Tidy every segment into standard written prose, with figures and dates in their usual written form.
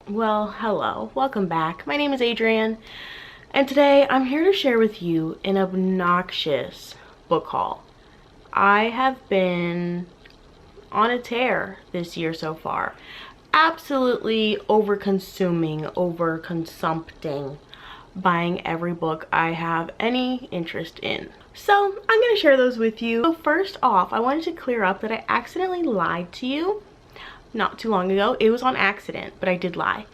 Well, hello, welcome back. My name is Adrienne, and today I'm here to share with you an obnoxious book haul. I have been on a tear this year so far. Absolutely over-consuming, over-consumpting, buying every book I have any interest in. So I'm going to share those with you. So first off, I wanted to clear up that I accidentally lied to you not too long ago. It was on accident, but I did lie.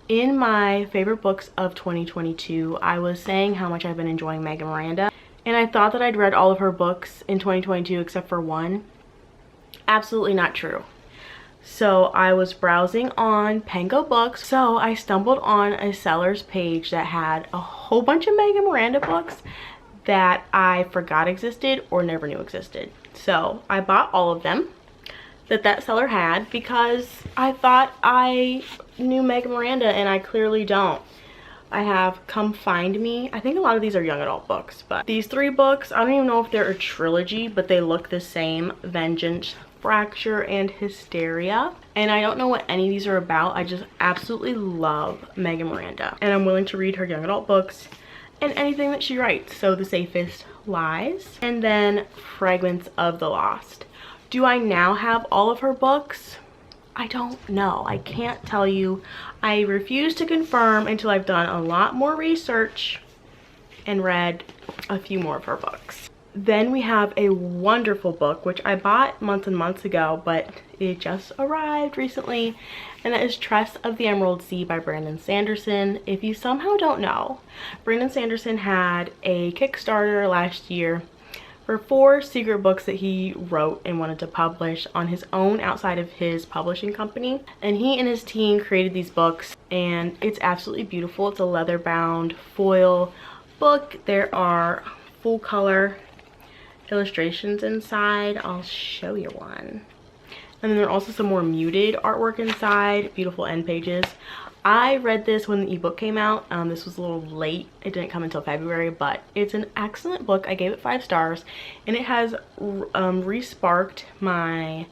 In my favorite books of 2022, I was saying how much I've been enjoying Miranda, and I thought that I'd read all of her books in 2022 except for one. Absolutely not true. So I was browsing on Pengo Books, so I stumbled on a seller's page that had a whole bunch of Miranda books that I forgot existed or never knew existed. So I bought all of them that seller had because I thought I knew Miranda and I clearly don't. I have Come Find Me. I think a lot of these are young adult books, but these three books, I don't even know if they're a trilogy, but they look the same: Vengeance, Fracture, and Hysteria. And I don't know what any of these are about. I just absolutely love Miranda, and I'm willing to read her young adult books and anything that she writes. So The Safest Lies, and then Fragments of the Lost. Do I now have all of her books? I don't know. I can't tell you. I refuse to confirm until I've done a lot more research and read a few more of her books. Then we have a wonderful book, which I bought months and months ago, but it just arrived recently, and that is Tress of the Emerald Sea by Brandon Sanderson. If you somehow don't know, Brandon Sanderson had a Kickstarter last year for 4 secret books that he wrote and wanted to publish on his own outside of his publishing company. And he and his team created these books, and it's absolutely beautiful. It's a leather-bound foil book. There are full color illustrations inside. I'll show you one. And then there are also some more muted artwork inside, beautiful end pages. I read this when the ebook came out. This was a little late. It didn't come until February, but it's an excellent book. I gave it 5 stars, and it has re-sparked my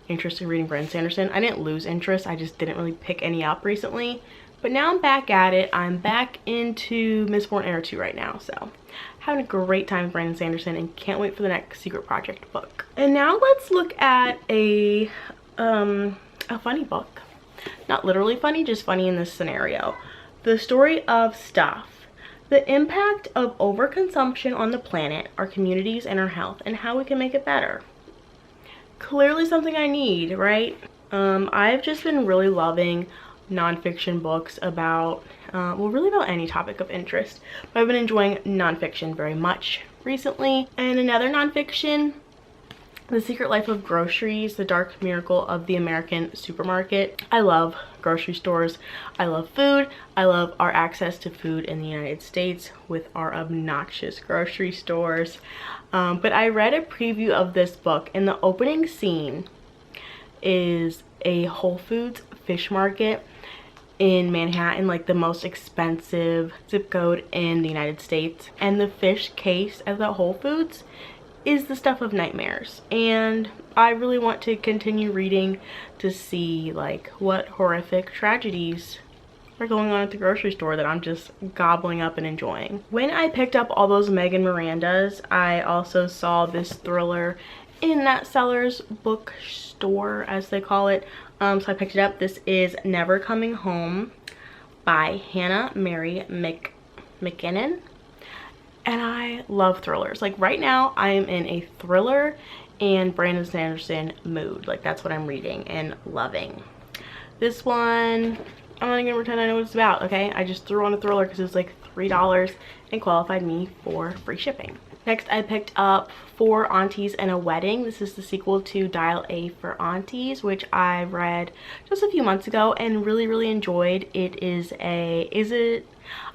interest in reading Brandon Sanderson. I didn't lose interest. I just didn't really pick any up recently. But now I'm back at it. I'm back into Mistborn Era 2 right now, so having a great time with Brandon Sanderson and can't wait for the next Secret Project book. And now let's look at a funny book. Not literally funny, just funny in this scenario. The Story of Stuff. The impact of overconsumption on the planet, our communities, and our health, and how we can make it better. Clearly something I need, right? I've just been really loving nonfiction books about, well, really about any topic of interest. But I've been enjoying nonfiction very much recently. And another nonfiction, The Secret Life of Groceries, The Dark Miracle of the American Supermarket. I love grocery stores. I love food. I love our access to food in the United States with our obnoxious grocery stores. But I read a preview of this book, and the opening scene is a Whole Foods fish market in Manhattan, like the most expensive zip code in the United States. And the fish case at the Whole Foods is the stuff of nightmares, and I really want to continue reading to see like what horrific tragedies are going on at the grocery store that I'm just gobbling up and enjoying. When I picked up all those Mirandas, I also saw this thriller in that seller's bookstore, as they call it. So I picked it up. This is Never Coming Home by Hannah Mary McKinnon. And I love thrillers. Like right now I am in a thriller and Brandon Sanderson mood. Like that's what I'm reading and loving. This one, I'm not even gonna pretend I know what it's about, okay? I just threw on a thriller because it was like $3 and qualified me for free shipping. Next, I picked up 4 Aunties and a Wedding. This is the sequel to Dial A for Aunties, which I read just a few months ago and really enjoyed. It is I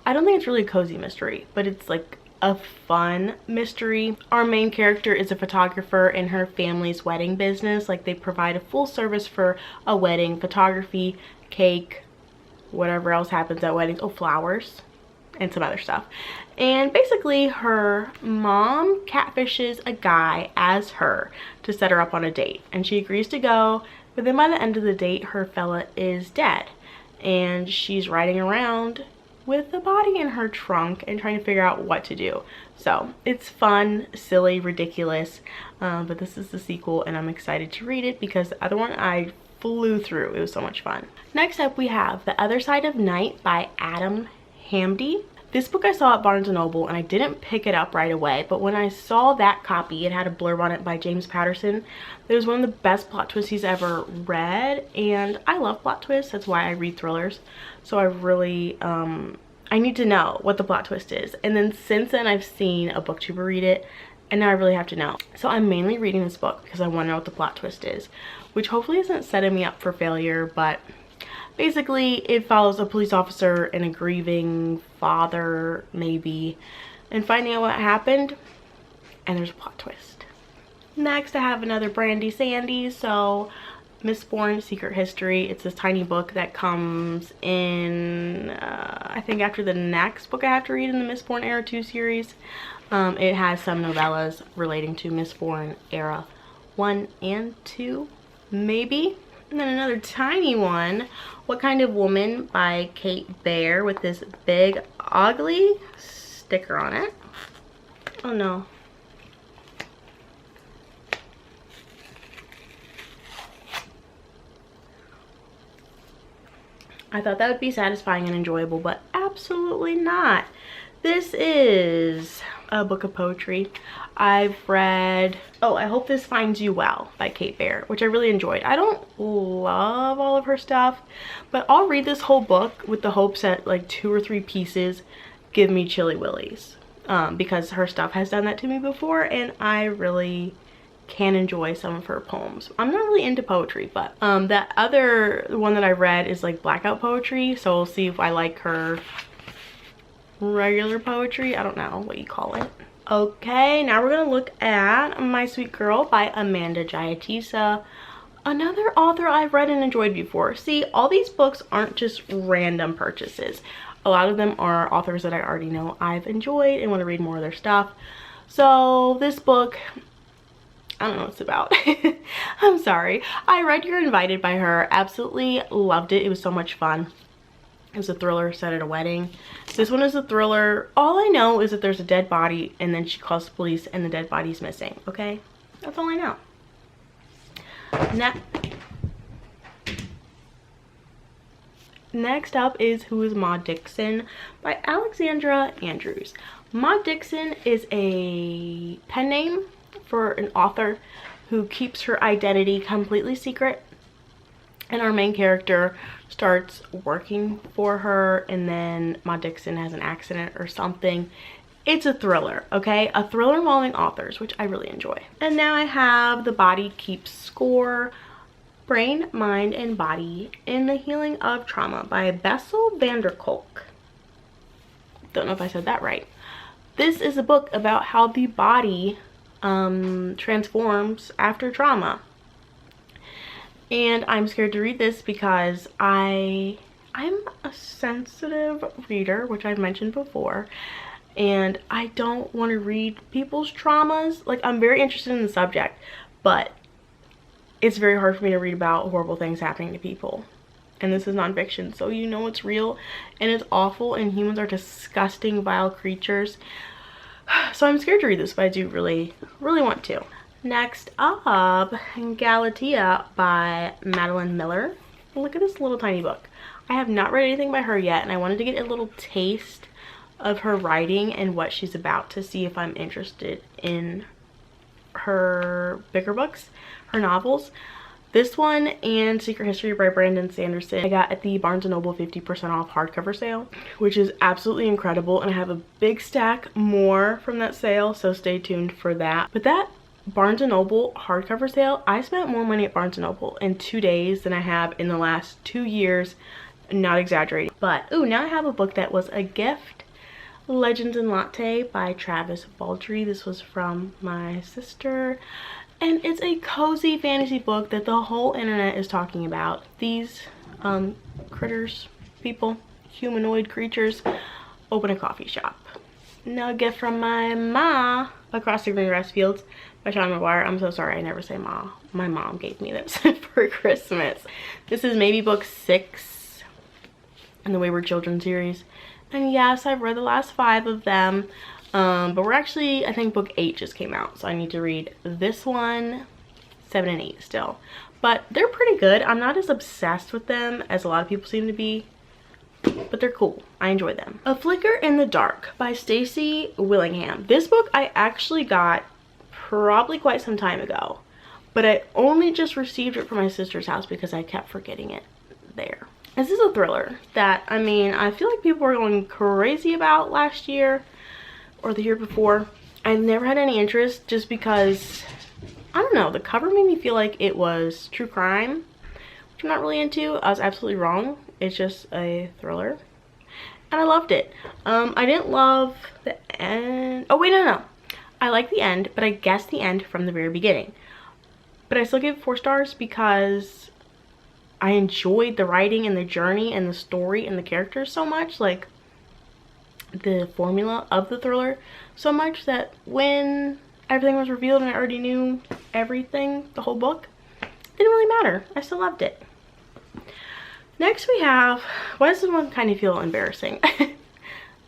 don't think it's really a cozy mystery, but it's like a fun mystery. Our main character is a photographer in her family's wedding business. Like they provide a full service for a wedding: photography, cake, whatever else happens at weddings. Oh, flowers and some other stuff. And basically her mom catfishes a guy as her to set her up on a date, and she agrees to go, but then by the end of the date her fella is dead. and she's riding around with a body in her trunk and trying to figure out what to do. So it's fun, silly, ridiculous, but this is the sequel and I'm excited to read it because the other one I flew through. It was so much fun. Next up we have The Other Side of Night by Adam Hamdy. This book I saw at Barnes & Noble and I didn't pick it up right away, but when I saw that copy, it had a blurb on it by James Patterson. It was one of the best plot twists he's ever read, and I love plot twists. That's why I read thrillers. So I really, I need to know what the plot twist is. And then since then I've seen a booktuber read it, and now I really have to know. So I'm mainly reading this book because I want to know what the plot twist is, which hopefully isn't setting me up for failure, but basically it follows a police officer and a grieving father, maybe, and finding out what happened, and there's a plot twist. Next I have another Brandy Sandy, so Mistborn Secret History. It's this tiny book that comes in, I think after the next book I have to read in the Mistborn Era 2 series. It has some novellas relating to Mistborn Era 1 and 2, maybe. And then another tiny one, What Kind of Woman by Kate Baer, with this big ugly sticker on it. Oh no. I thought that would be satisfying and enjoyable, but absolutely not. This is a book of poetry. I've read, oh, I Hope This Finds You Well by Kate Baer, which I really enjoyed. I don't love all of her stuff, but I'll read this whole book with the hopes that like 2 or 3 pieces give me chilly willies, because her stuff has done that to me before, and I really can enjoy some of her poems. I'm not really into poetry, but that other one that I read is like blackout poetry, so we'll see if I like her regular poetry. I don't know what you call it. Okay, now we're gonna look at My Sweet Girl by Amanda Giatisa, another author I've read and enjoyed before. See, all these books aren't just random purchases. A lot of them are authors that I already know I've enjoyed and want to read more of their stuff. So this book, I don't know what it's about. I'm sorry. I read You're Invited by her. Absolutely loved it. It was so much fun. It was a thriller set at a wedding. This one is a thriller. All I know is that there's a dead body and then she calls the police and the dead body's missing, okay? That's all I know. Next up is Who is Maud Dixon by Alexandra Andrews. Maud Dixon is a pen name for an author who keeps her identity completely secret, and our main character starts working for her, and then Maud Dixon has an accident or something. It's a thriller, okay? A thriller involving authors, which I really enjoy. And now I have The Body Keeps Score, Brain, Mind, and Body in the Healing of Trauma by Bessel van der Kolk. Don't know if I said that right. This is a book about how the body transforms after trauma. And I'm scared to read this because I'm a sensitive reader, which I've mentioned before, and I don't want to read people's traumas. Like, I'm very interested in the subject, but it's very hard for me to read about horrible things happening to people. And this is nonfiction, so you know it's real and it's awful, and humans are disgusting, vile creatures. So I'm scared to read this, but I do really, really want to. Next up, Galatea by Madeline Miller. Look at this little tiny book. I have not read anything by her yet, and I wanted to get a little taste of her writing and what she's about to see if I'm interested in her bigger books, her novels. This one and Secret History by Brandon Sanderson I got at the Barnes & Noble 50% off hardcover sale, which is absolutely incredible, and I have a big stack more from that sale, so stay tuned for that. But that Barnes & Noble hardcover sale, I spent more money at Barnes & Noble in 2 days than I have in the last 2 years, not exaggerating. But ooh, now I have a book that was a gift, Legends and Latte by Travis Baldry. This was from my sister, and it's a cozy fantasy book that the whole internet is talking about. These critters, people, humanoid creatures, open a coffee shop. Now a gift from my ma, Across the Green Grass Fields by Sean McGuire. I'm so sorry I never say ma. My mom gave me this for Christmas. This is maybe book 6 in the Wayward Children series. And yes, I've read the last 5 of them. But we're actually, I think book 8 just came out. So I need to read this one, 7 and 8 still. But they're pretty good. I'm not as obsessed with them as a lot of people seem to be. But they're cool. I enjoy them. A Flicker in the Dark by Stacey Willingham. This book I actually got probably quite some time ago. But I only just received it from my sister's house because I kept forgetting it there. This is a thriller that, I mean, I feel like people were going crazy about last year or the year before. I've never had any interest just because, I don't know, the cover made me feel like it was true crime, which I'm not really into. I was absolutely wrong. It's just a thriller. And I loved it. I didn't love the end. Oh, wait, no. I like the end, but I guessed the end from the very beginning. But I still gave it 4 stars because I enjoyed the writing and the journey and the story and the characters so much. Like, the formula of the thriller so much that when everything was revealed and I already knew everything, the whole book, it didn't really matter. I still loved it. Next we have, why does this one kind of feel embarrassing?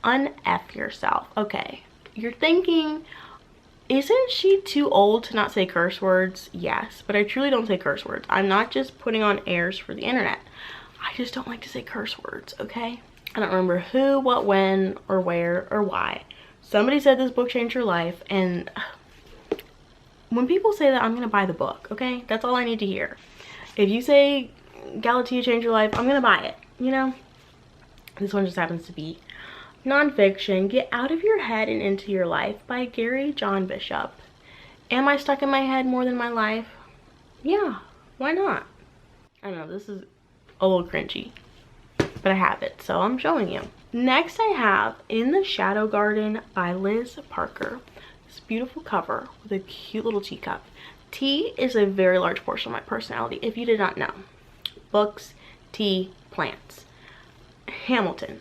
Un-F Yourself. Okay, you're thinking, isn't she too old to not say curse words? Yes, but I truly don't say curse words. I'm not just putting on airs for the internet. I just don't like to say curse words, okay? I don't remember who, what, when, or where, or why. Somebody said this book changed your life, and when people say that, I'm gonna buy the book, okay? That's all I need to hear. If you say Galatea changed your life, I'm gonna buy it, you know? This one just happens to be nonfiction. Get Out of Your Head and Into Your Life by Gary John Bishop. Am I stuck in my head more than my life? Yeah, why not? I don't know, this is a little cringy, but I have it, so I'm showing you. Next I have In the Shadow Garden by Liz Parker. This beautiful cover with a cute little teacup. Tea is a very large portion of my personality, if you did not know. Books, tea, plants. Hamilton.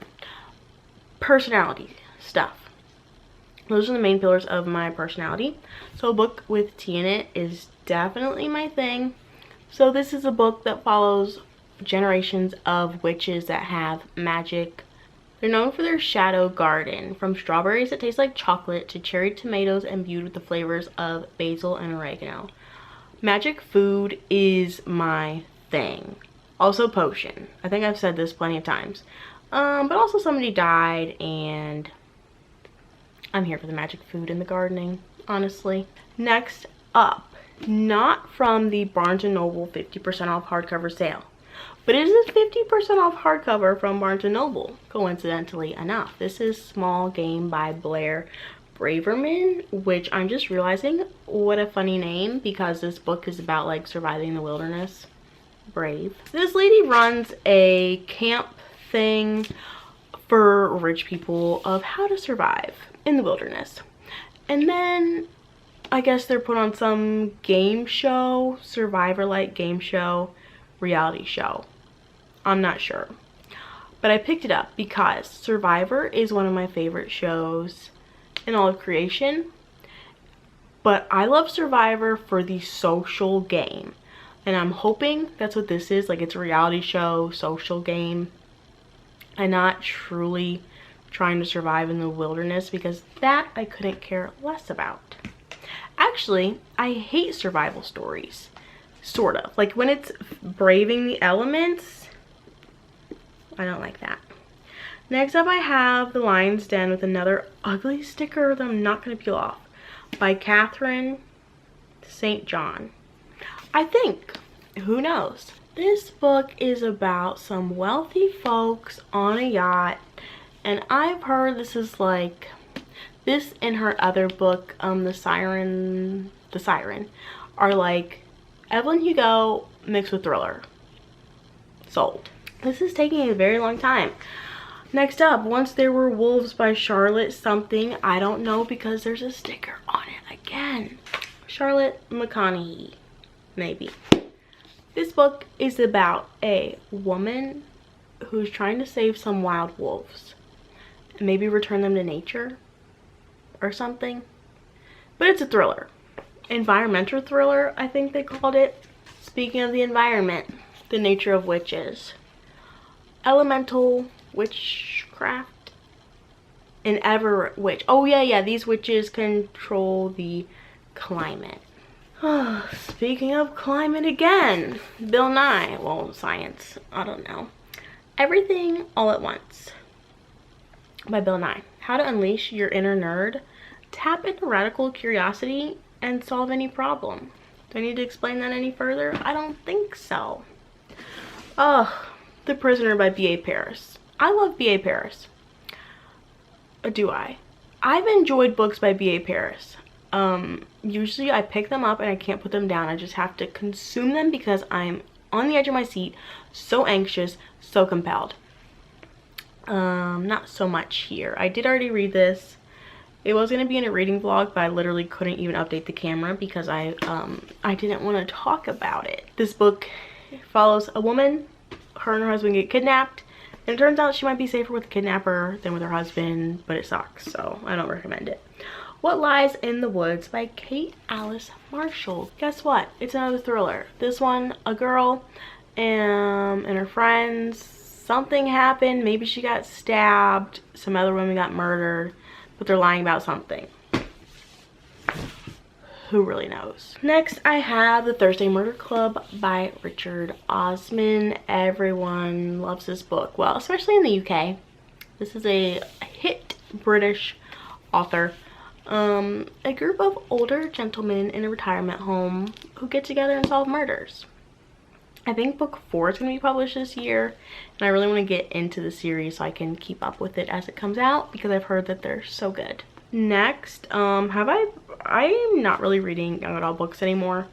Personality stuff. Those are the main pillars of my personality. So a book with tea in it is definitely my thing. So this is a book that follows generations of witches that have magic. They're known for their shadow garden, from strawberries that taste like chocolate to cherry tomatoes imbued with the flavors of basil and oregano. Magic food is my thing. Also potion. I think I've said this plenty of times. But also somebody died, and I'm here for the magic food and the gardening, honestly. Next up, not from the Barnes & Noble 50% off hardcover sale, but it is a 50% off hardcover from Barnes & Noble, coincidentally enough. This is Small Game by Blair Braverman, which I'm just realizing what a funny name, because this book is about like surviving the wilderness. Brave. This lady runs a camp thing for rich people of how to survive in the wilderness. And then I guess they're put on some game show, survivor-like game show, reality show. I'm not sure. But I picked it up because Survivor is one of my favorite shows in all of creation. But I love Survivor for the social game. And I'm hoping that's what this is. Like, it's a reality show, social game. And not truly trying to survive in the wilderness, because that I couldn't care less about. Actually, I hate survival stories. Sort of. Like, when it's braving the elements, I don't like that. Next up I have The Lion's Den with another ugly sticker that I'm not going to peel off, by Catherine St. John. I think, who knows? This book is about some wealthy folks on a yacht, and I've heard this is like, this and her other book, The Siren, are like Evelyn Hugo mixed with thriller. Sold. This is taking a very long time. Next up, Once There Were Wolves by Charlotte something. I don't know because there's a sticker on it again. Charlotte McConaughey, maybe. This book is about a woman who's trying to save some wild wolves and maybe return them to nature or something. But it's a thriller. Environmental thriller, I think they called it. Speaking of the environment, the nature of witches. Elemental witchcraft. An ever witch. Oh yeah, these witches control the climate. Speaking of climate again, Bill Nye, well, science, I don't know. Everything All at Once by Bill Nye. How to unleash your inner nerd, tap into radical curiosity, and solve any problem. Do I need to explain that any further? I don't think so. The Prisoner by B.A. Paris. I love B.A. Paris. Do I? I've enjoyed books by B.A. Paris. Usually I pick them up and I can't put them down. I just have to consume them because I'm on the edge of my seat, so anxious, so compelled. Not so much here. I did already read this. It was going to be in a reading vlog, but I literally couldn't even update the camera because I didn't want to talk about it. This book follows a woman. Her and her husband get kidnapped, and it turns out she might be safer with the kidnapper than with her husband, but it sucks, so I don't recommend it. What Lies in the Woods by Kate Alice Marshall. Guess what? It's another thriller. This one, a girl and her friends, something happened. Maybe she got stabbed. Some other women got murdered, but they're lying about something. Who really knows? Next, I have The Thursday Murder Club by Richard Osman. Everyone loves this book. Well, especially in the UK. This is a hit British author. A group of older gentlemen in a retirement home who get together and solve murders. I think book 4 is going to be published this year, and I really want to get into the series so I can keep up with it as it comes out because I've heard that they're so good. Next, I'm not really reading young adult books anymore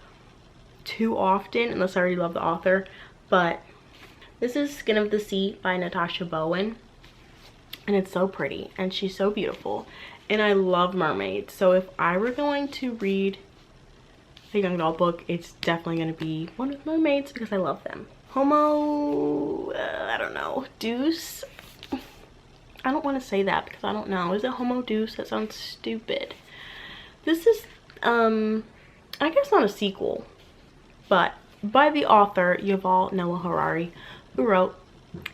too often unless I already love the author, but this is Skin of the Sea by Natasha Bowen, and it's so pretty and she's so beautiful, and I love mermaids, so if I were going to read a young adult book, it's definitely going to be one with mermaids because I love them. I don't know, Deuce. I don't want to say that because I don't know. Is it Homo Deuce? That sounds stupid. This is, I guess not a sequel, but by the author Yuval Noah Harari, who wrote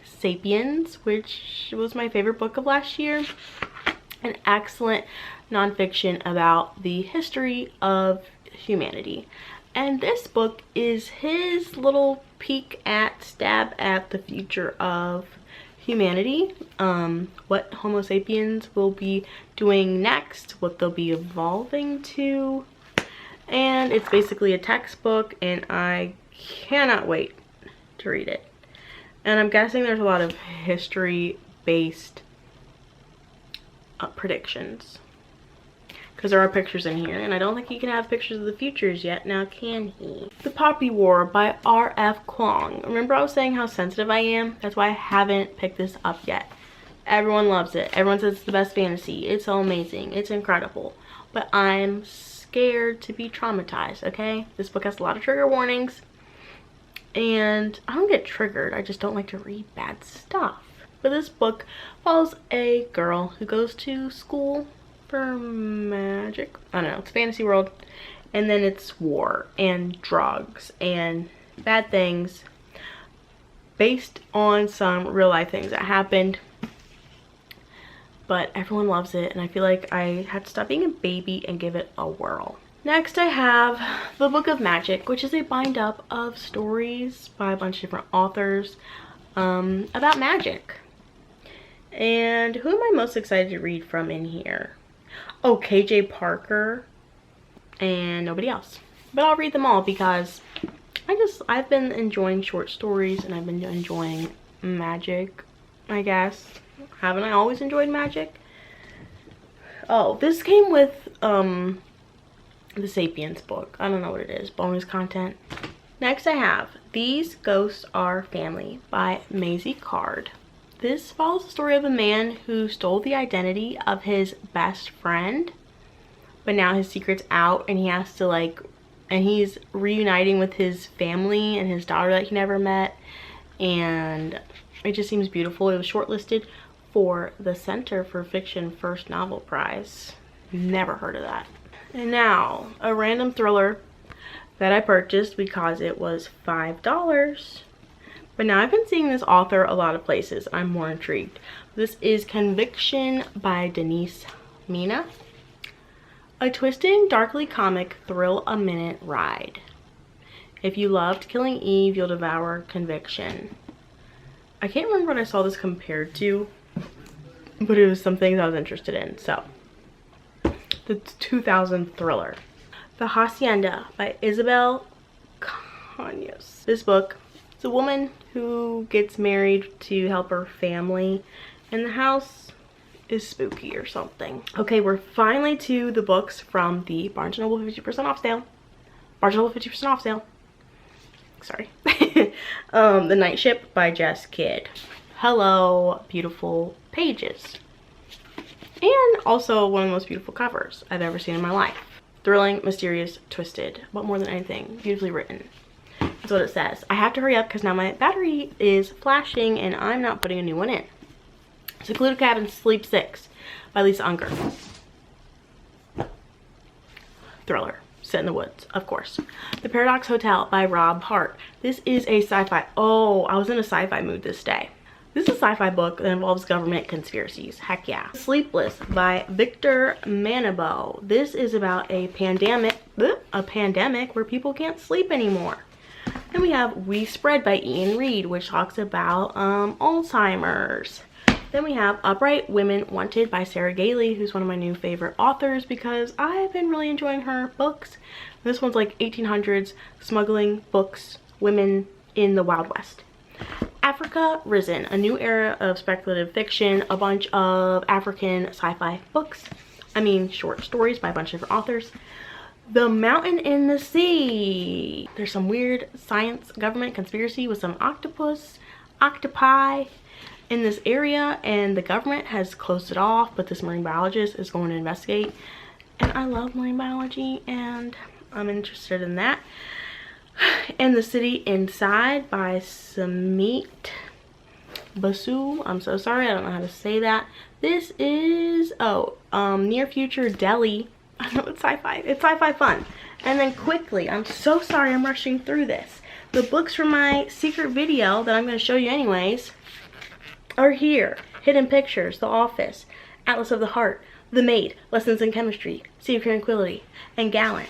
Sapiens, which was my favorite book of last year. An excellent nonfiction about the history of humanity. And this book is his little stab at the future of humanity, what Homo sapiens will be doing next, what they'll be evolving to, and it's basically a textbook, and I cannot wait to read it. And I'm guessing there's a lot of history based predictions because there are pictures in here, and I don't think he can have pictures of the futures yet, now can he? The Poppy War by R.F. Kuang. Remember I was saying how sensitive I am? That's why I haven't picked this up yet. Everyone loves it. Everyone says it's the best fantasy. It's so amazing. It's incredible. But I'm scared to be traumatized, okay? This book has a lot of trigger warnings, and I don't get triggered. I just don't like to read bad stuff. But this book follows a girl who goes to school for magic. I don't know, it's fantasy world, and then it's war and drugs and bad things based on some real life things that happened, but everyone loves it, and I feel like I had to stop being a baby and give it a whirl. Next, I have The Book of Magic, which is a bind up of stories by a bunch of different authors about magic. And who am I most excited to read from in here? Oh, KJ Parker and nobody else. But I'll read them all because I've been enjoying short stories, and I've been enjoying magic, I guess. Haven't I always enjoyed magic? Oh, this came with the Sapiens book. I don't know what it is. Bonus content. Next I have These Ghosts Are Family by Maisie Card. This follows the story of a man who stole the identity of his best friend, but now his secret's out, and he has to and he's reuniting with his family and his daughter that he never met, and it just seems beautiful. It was shortlisted for the Center for Fiction First Novel Prize. Never heard of that. And now, a random thriller that I purchased because it was $5 But now I've been seeing this author a lot of places. I'm more intrigued. This is Conviction by Denise Mina. A twisting, darkly comic, thrill-a-minute ride. If you loved Killing Eve, you'll devour Conviction. I can't remember what I saw this compared to, but it was some things I was interested in. So, the 2000 thriller. The Hacienda by Isabel Cañas. This book, it's a woman who gets married to help her family, and the house is spooky or something. Okay, we're finally to the books from the Barnes & Noble 50% off sale. Barnes & Noble 50% off sale. Sorry. The Night Ship by Jess Kidd. Hello, beautiful pages. And also one of the most beautiful covers I've ever seen in my life. Thrilling, mysterious, twisted, but more than anything, beautifully written. That's what it says. I have to hurry up because now my battery is flashing and I'm not putting a new one in. Secluded Cabin, Sleep 6 by Lisa Unger. Thriller. Set in the woods, of course. The Paradox Hotel by Rob Hart. This is a sci-fi. Oh, I was in a sci-fi mood this day. This is a sci-fi book that involves government conspiracies. Heck yeah. Sleepless by Victor Manabo. This is about a pandemic where people can't sleep anymore. Then we have We Spread by Ian Reid, which talks about Alzheimer's. Then we have Upright Women Wanted by Sarah Gailey, who's one of my new favorite authors because I've been really enjoying her books. This one's like 1800s smuggling books, women in the Wild West. Africa Risen, a new era of speculative fiction, a bunch of African sci-fi books. Short stories by a bunch of different authors. The Mountain in the Sea. There's some weird science government conspiracy with some octopi in this area, and the government has closed it off, but this marine biologist is going to investigate. And I love marine biology and I'm interested in that. And The City Inside by Samit Basu. I'm so sorry, I don't know how to say that. This is Near Future Delhi. I know it's sci-fi. It's sci-fi fun. And then quickly, I'm so sorry I'm rushing through this. The books from my secret video that I'm going to show you anyways are here. Hidden Pictures, The Office, Atlas of the Heart, The Maid, Lessons in Chemistry, Sea of Tranquility, and Gallant.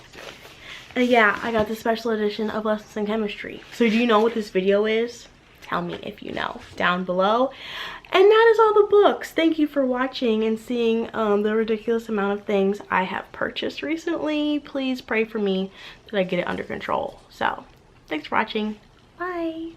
And yeah, I got the special edition of Lessons in Chemistry. So do you know what this video is? Tell me if you know down below. And that is all the books. Thank you for watching and seeing the ridiculous amount of things I have purchased recently. Please pray for me that I get it under control. So, thanks for watching. Bye.